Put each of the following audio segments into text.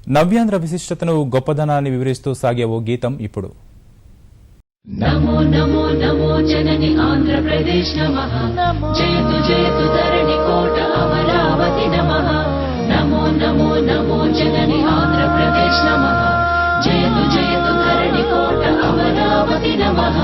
నవ్యాంధ్ర విశిష్టతను గొప్పదనాన్ని వివరిస్తూ సాగే ఓ గీతం ఇప్పుడు. నమో నమో నమో జనని ఆంధ్రప్రదేశ్ నమః, జయతు జయతు ధరణి కోట అమరావతి నమః. నమో నమో నమో జనని ఆంధ్రప్రదేశ్ నమః, జయతు జయతు ధరణి కోట అమరావతి నమః.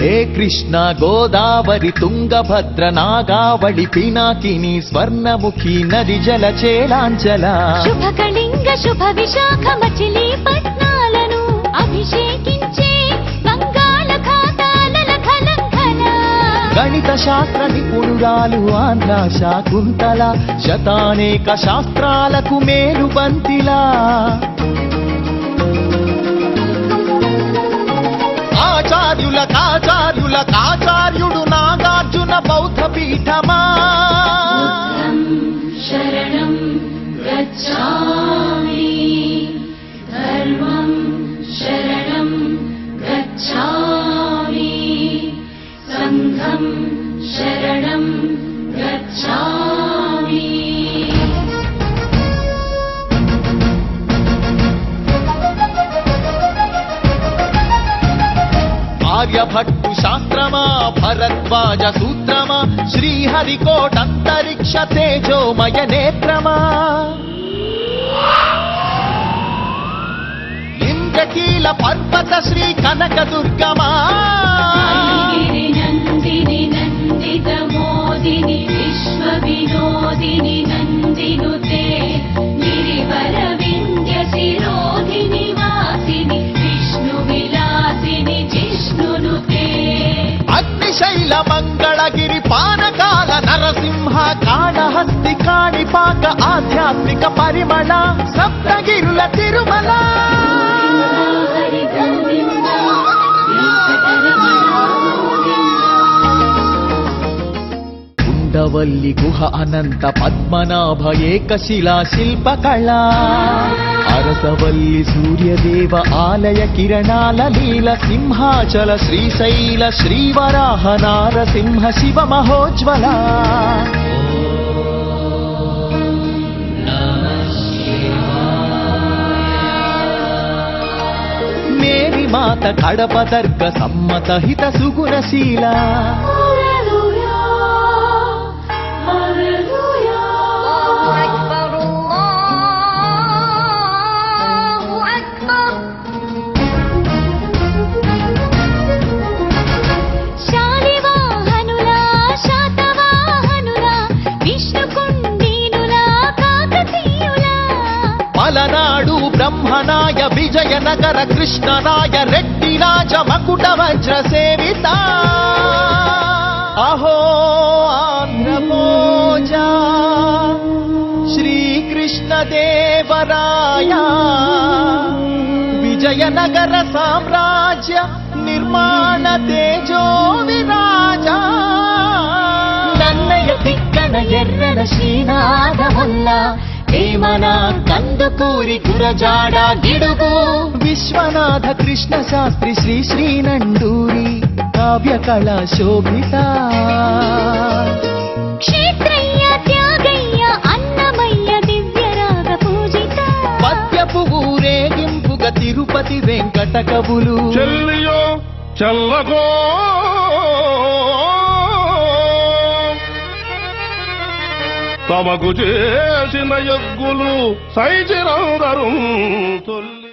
హే కృష్ణ గోదావరి తుంగభద్ర నాగావళి పినాకిని స్వర్ణముఖి నది జల చేలాంచల శుభకళింగ శుభ విశాఖ మచిలీపట్నాలను అభిషేకించే గంగాల ఖాతాల ఖలంఖల గణిత శాస్త్ర నిపుణురాలు ఆంధ్ర శాకుంతల శతానేక శాస్త్రాలకు మేలు బంతిలా ఆచార్యుడు నాగార్జున బౌద్ధ పీఠమా శరణం గచ్ఛామి, ధర్మం శరణం గచ్ఛామి, సంఘం శరణం గచ్ఛామి. ఆర్యభట్టు శాస్త్రమా భరద్వాజ సూత్రమా శ్రీహరికోటంతరిక్ష తేజోమయ నేత్రమా ఇంద్రకీల పర్వత శ్రీ కనకదుర్గమా నందిని నందిత మోదిని విశ్వ వినోదిని నందినుతే గిరివర వింధ్య శిరోధిని వాసిని విష్ణు విలాసిని జిష్ణునుతే అగ్నిశైల మంగళగిరి పానకాల నరసింహ కాళహస్తి కాణిపాక ఆధ్యాత్మిక పరిమళ సప్తగిరుల తిరుమల ఉండవల్లి గుహ అనంత పద్మనాభ ఏకశిలా శిల్పకళ అరసవల్లి సూర్యదేవ ఆలయ కిరణాల లీల సింహాచల శ్రీశైల శ్రీవరాహ నారసింహ శివ మహోజ్వల మేరీ మాత కడప దర్గ సమ్మత హిత సుగుణశీల పలనాడు బ్రహ్మనాయ విజయనగర కృష్ణరాయ రెడ్డి రాజ మకుట వజ్ర సేవిత అహో ఆంధ్రమోజ శ్రీకృష్ణదేవరాయ విజయనగర సామ్రాజ్య నిర్మాణ తేజో విరాజ నన్నయ తిక్కన ఎర్రన శ్రీనాథముల్ల ఏమన కందుకూరి గురజాడ గిడుగు విశ్వనాథ కృష్ణ శాస్త్రి శ్రీ శ్రీనండూరి కావ్య కళా శోభిత క్షేత్రయ్య త్యాగయ్య అన్నమయ్య దివ్యరాగ పూజిత పద్యపు ఊరేగింపుగా తిరుపతి వెంకట కవులు చెల్లియో చల్లగో తమకు చేసిన యజ్ఞులు సైచిరందరు తొల్లి